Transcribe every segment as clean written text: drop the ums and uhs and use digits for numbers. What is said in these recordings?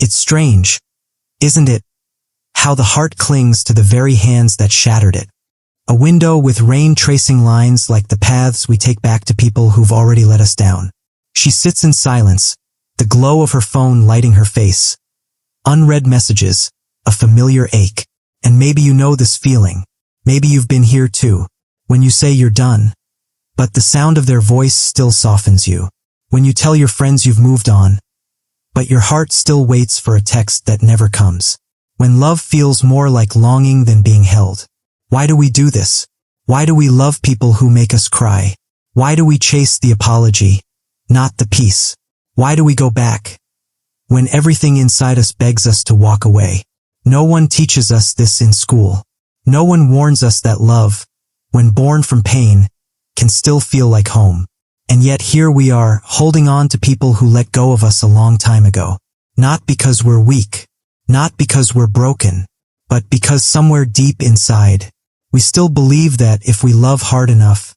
It's strange, isn't it? How the heart clings to the very hands that shattered it. A window with rain tracing lines like the paths we take back to people who've already let us down. She sits in silence, the glow of her phone lighting her face. Unread messages, a familiar ache. And maybe you know this feeling. Maybe you've been here too. When you say you're done, but the sound of their voice still softens you. When you tell your friends you've moved on, but your heart still waits for a text that never comes. When love feels more like longing than being held. Why do we do this? Why do we love people who make us cry? Why do we chase the apology, not the peace? Why do we go back when everything inside us begs us to walk away? No one teaches us this in school. No one warns us that love, when born from pain, can still feel like home. And yet here we are, holding on to people who let go of us a long time ago. Not because we're weak, not because we're broken, but because somewhere deep inside, we still believe that if we love hard enough,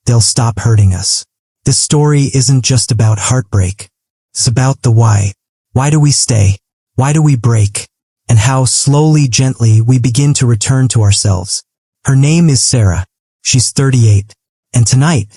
they'll stop hurting us. This story isn't just about heartbreak. It's about the why. Why do we stay? Why do we break? And how slowly, gently, we begin to return to ourselves. Her name is Sarah. She's 38. And tonight,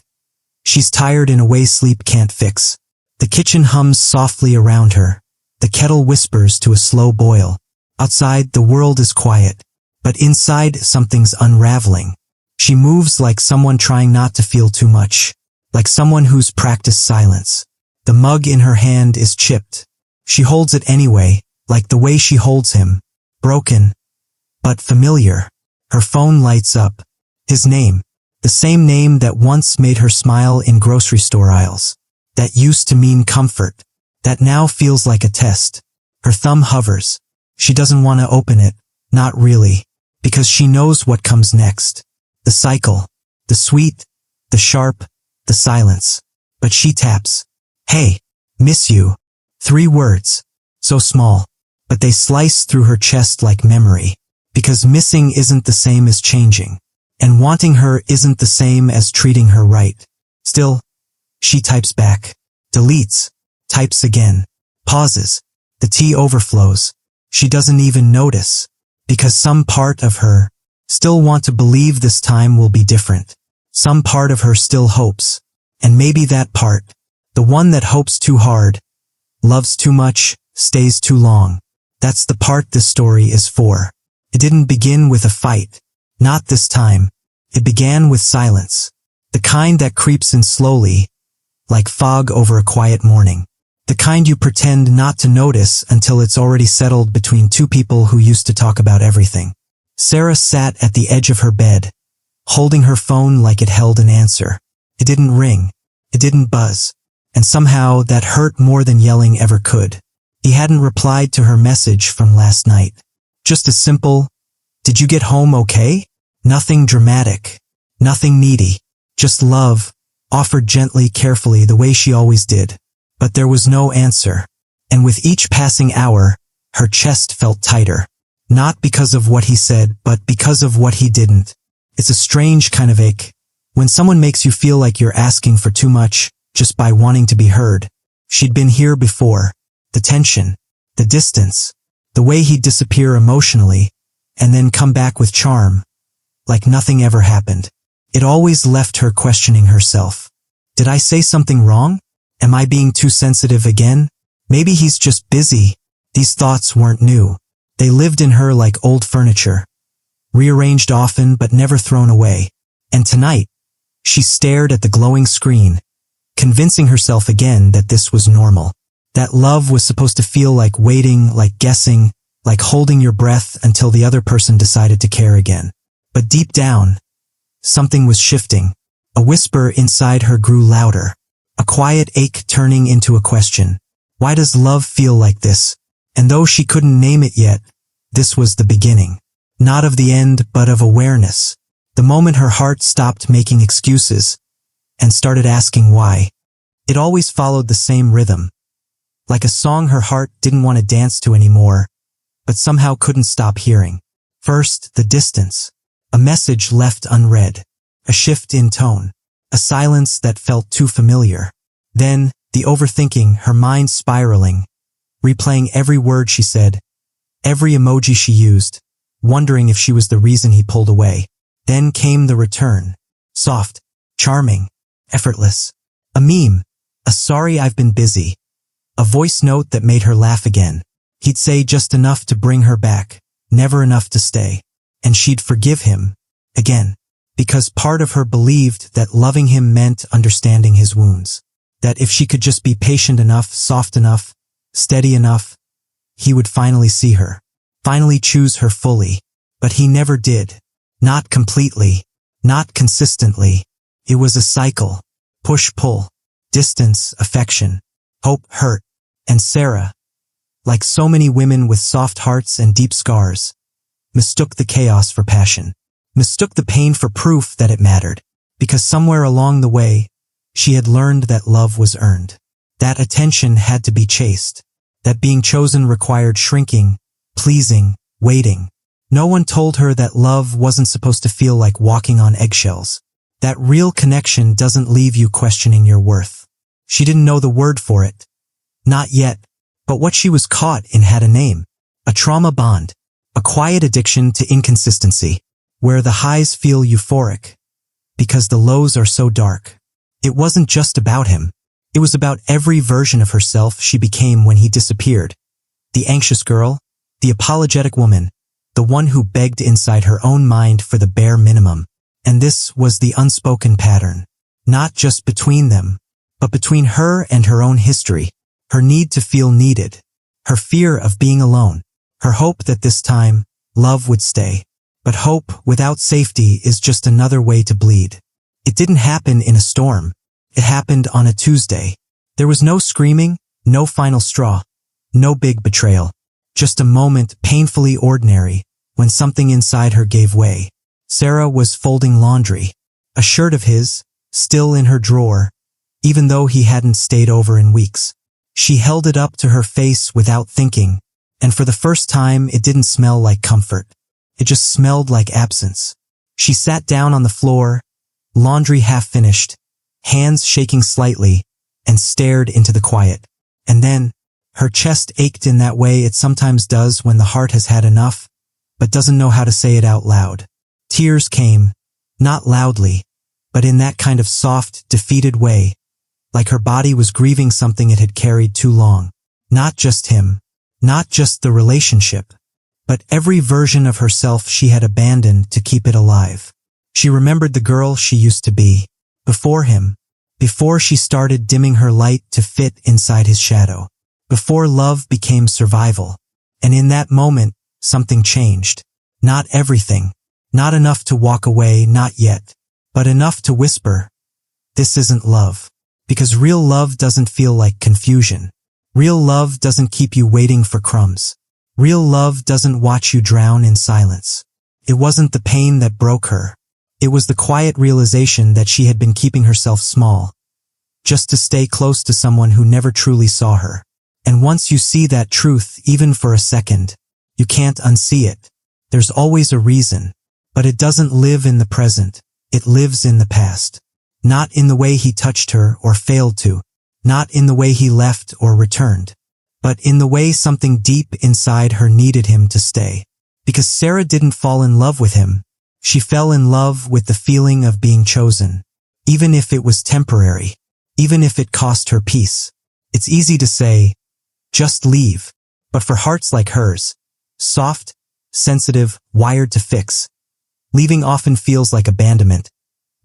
she's tired in a way sleep can't fix. The kitchen hums softly around her. The kettle whispers to a slow boil. Outside, the world is quiet. But inside, something's unraveling. She moves like someone trying not to feel too much. Like someone who's practiced silence. The mug in her hand is chipped. She holds it anyway, like the way she holds him. Broken, but familiar. Her phone lights up. His name. The same name that once made her smile in grocery store aisles. That used to mean comfort. That now feels like a test. Her thumb hovers. She doesn't want to open it. Not really. Because she knows what comes next. The cycle. The sweet. The sharp. The silence. But she taps. Hey, miss you. 3 words. So small. But they slice through her chest like memory. Because missing isn't the same as changing. And wanting her isn't the same as treating her right. Still, she types back. Deletes. Types again. Pauses. The tea overflows. She doesn't even notice. Because some part of her still wants to believe this time will be different. Some part of her still hopes. And maybe that part, the one that hopes too hard, loves too much, stays too long. That's the part this story is for. It didn't begin with a fight. Not this time. It began with silence. The kind that creeps in slowly, like fog over a quiet morning. The kind you pretend not to notice until it's already settled between 2 people who used to talk about everything. Sarah sat at the edge of her bed, holding her phone like it held an answer. It didn't ring. It didn't buzz. And somehow that hurt more than yelling ever could. He hadn't replied to her message from last night. Just a simple, "Did you get home okay?" Nothing dramatic. Nothing needy. Just love, offered gently, carefully, the way she always did. But there was no answer. And with each passing hour, her chest felt tighter. Not because of what he said, but because of what he didn't. It's a strange kind of ache. When someone makes you feel like you're asking for too much, just by wanting to be heard. She'd been here before. The tension, the distance, the way he'd disappear emotionally, and then come back with charm. Like nothing ever happened. It always left her questioning herself. Did I say something wrong? Am I being too sensitive again? Maybe he's just busy. These thoughts weren't new. They lived in her like old furniture. Rearranged often but never thrown away. And tonight, she stared at the glowing screen, convincing herself again that this was normal. That love was supposed to feel like waiting, like guessing, like holding your breath until the other person decided to care again. But deep down, something was shifting. A whisper inside her grew louder. A quiet ache turning into a question. Why does love feel like this? And though she couldn't name it yet, this was the beginning. Not of the end, but of awareness. The moment her heart stopped making excuses and started asking why. It always followed the same rhythm. Like a song her heart didn't want to dance to anymore, but somehow couldn't stop hearing. First, the distance. A message left unread. A shift in tone. A silence that felt too familiar. Then, the overthinking, her mind spiraling. replaying every word she said, every emoji she used, wondering if she was the reason he pulled away. Then came the return. Soft, charming, effortless. A meme, a sorry I've been busy. A voice note that made her laugh again. He'd say just enough to bring her back, never enough to stay. And she'd forgive him, again. Because part of her believed that loving him meant understanding his wounds. That if she could just be patient enough, soft enough, steady enough, he would finally see her. Finally choose her fully. But he never did. Not completely. Not consistently. It was a cycle. Push-pull. Distance, affection. Hope, hurt. And Sarah, like so many women with soft hearts and deep scars, mistook the chaos for passion. Mistook the pain for proof that it mattered. Because somewhere along the way, she had learned that love was earned. That attention had to be chased. That being chosen required shrinking, pleasing, waiting. No one told her that love wasn't supposed to feel like walking on eggshells. That real connection doesn't leave you questioning your worth. She didn't know the word for it. Not yet. But what she was caught in had a name. A trauma bond. A quiet addiction to inconsistency. Where the highs feel euphoric. Because the lows are so dark. It wasn't just about him. It was about every version of herself she became when he disappeared. The anxious girl. The apologetic woman. The one who begged inside her own mind for the bare minimum. And this was the unspoken pattern. Not just between them, but between her and her own history. Her need to feel needed. Her fear of being alone. Her hope that this time, love would stay. But hope without safety is just another way to bleed. It didn't happen in a storm. It happened on a Tuesday. There was no screaming, no final straw, no big betrayal. Just a moment painfully ordinary when something inside her gave way. Sarah was folding laundry. A shirt of his, still in her drawer, even though he hadn't stayed over in weeks. She held it up to her face without thinking, and for the first time it didn't smell like comfort. It just smelled like absence. She sat down on the floor, laundry half finished, hands shaking slightly, and stared into the quiet. And then, her chest ached in that way it sometimes does when the heart has had enough, but doesn't know how to say it out loud. Tears came, not loudly, but in that kind of soft, defeated way, like her body was grieving something it had carried too long. Not just him, not just the relationship, but every version of herself she had abandoned to keep it alive. She remembered the girl she used to be, before him, before she started dimming her light to fit inside his shadow, before love became survival. And in that moment, something changed. Not everything. Not enough to walk away, not yet. But enough to whisper, this isn't love. Because real love doesn't feel like confusion. Real love doesn't keep you waiting for crumbs. Real love doesn't watch you drown in silence. It wasn't the pain that broke her. It was the quiet realization that she had been keeping herself small, just to stay close to someone who never truly saw her. And once you see that truth, even for a second, you can't unsee it. There's always a reason, but it doesn't live in the present. It lives in the past. Not in the way he touched her or failed to. Not in the way he left or returned. But in the way something deep inside her needed him to stay. Because Sarah didn't fall in love with him. She fell in love with the feeling of being chosen. Even if it was temporary. Even if it cost her peace. It's easy to say, just leave. But for hearts like hers, soft, sensitive, wired to fix, leaving often feels like abandonment,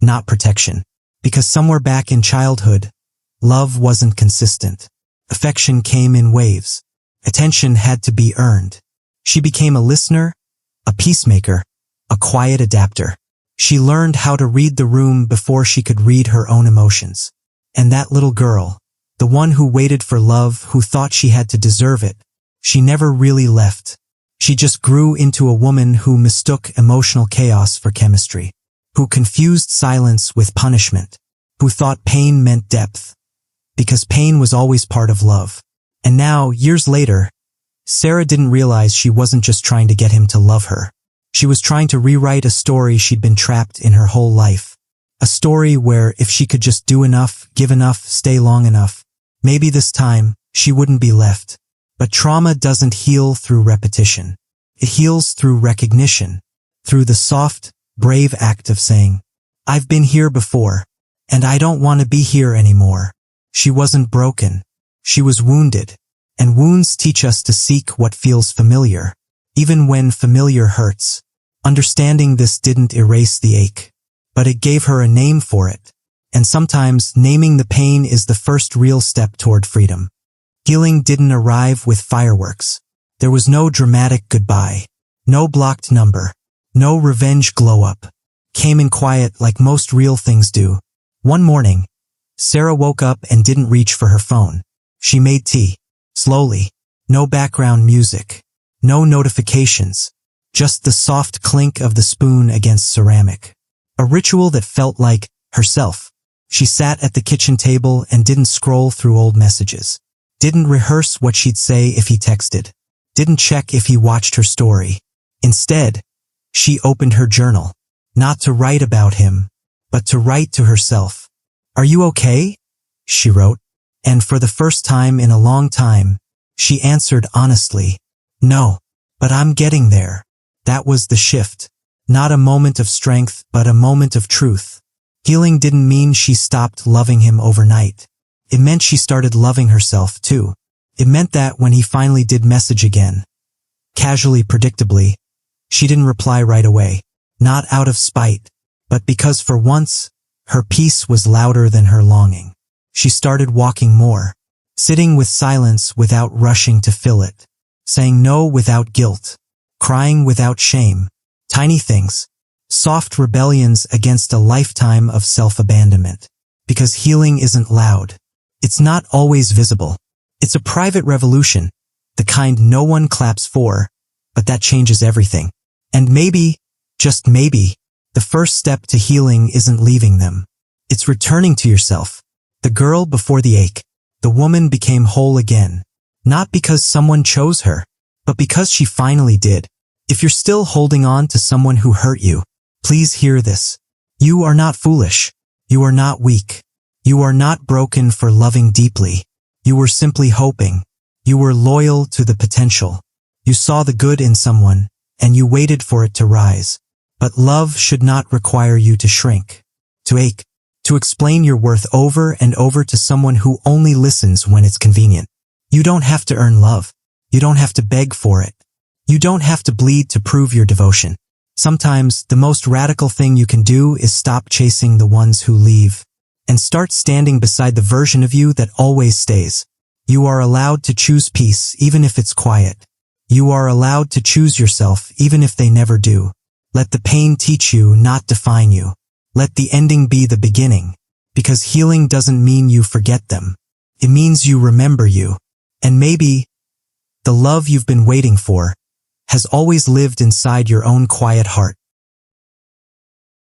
not protection. Because somewhere back in childhood, love wasn't consistent. Affection came in waves. Attention had to be earned. She became a listener, a peacemaker, a quiet adapter. She learned how to read the room before she could read her own emotions. And that little girl, the one who waited for love, who thought she had to deserve it, she never really left. She just grew into a woman who mistook emotional chaos for chemistry, who confused silence with punishment, who thought pain meant depth, because pain was always part of love. And now, years later, Sarah didn't realize she wasn't just trying to get him to love her. She was trying to rewrite a story she'd been trapped in her whole life. A story where if she could just do enough, give enough, stay long enough, maybe this time, she wouldn't be left. But trauma doesn't heal through repetition. It heals through recognition, through the soft, brave act of saying, I've been here before, and I don't want to be here anymore. She wasn't broken. She was wounded, and wounds teach us to seek what feels familiar, even when familiar hurts. Understanding this didn't erase the ache, but it gave her a name for it, and sometimes naming the pain is the first real step toward freedom. Healing didn't arrive with fireworks. There was no dramatic goodbye, no blocked number, no revenge glow-up. Came in quiet like most real things do. One morning, Sarah woke up and didn't reach for her phone. She made tea, slowly, no background music, no notifications, just the soft clink of the spoon against ceramic. A ritual that felt like herself. She sat at the kitchen table and didn't scroll through old messages. Didn't rehearse what she'd say if he texted. Didn't check if he watched her story. Instead, she opened her journal. Not to write about him, but to write to herself. Are you okay? She wrote. And for the first time in a long time, she answered honestly, no, but I'm getting there. That was the shift. Not a moment of strength, but a moment of truth. Healing didn't mean she stopped loving him overnight. It meant she started loving herself too. It meant that when he finally did message again, casually, predictably, she didn't reply right away. Not out of spite, but because for once, her peace was louder than her longing. She started walking more, sitting with silence without rushing to fill it, saying no without guilt, crying without shame. Tiny things, soft rebellions against a lifetime of self-abandonment. Because healing isn't loud. It's not always visible. It's a private revolution, the kind no one claps for, but that changes everything. And maybe, just maybe, the first step to healing isn't leaving them. It's returning to yourself. The girl before the ache. The woman became whole again. Not because someone chose her, but because she finally did. If you're still holding on to someone who hurt you, please hear this. You are not foolish. You are not weak. You are not broken for loving deeply. You were simply hoping. You were loyal to the potential. You saw the good in someone, and you waited for it to rise. But love should not require you to shrink, to ache, to explain your worth over and over to someone who only listens when it's convenient. You don't have to earn love. You don't have to beg for it. You don't have to bleed to prove your devotion. Sometimes the most radical thing you can do is stop chasing the ones who leave and start standing beside the version of you that always stays. You are allowed to choose peace even if it's quiet. You are allowed to choose yourself even if they never do. Let the pain teach you, not define you. Let the ending be the beginning, because healing doesn't mean you forget them. It means you remember you. And maybe the love you've been waiting for has always lived inside your own quiet heart.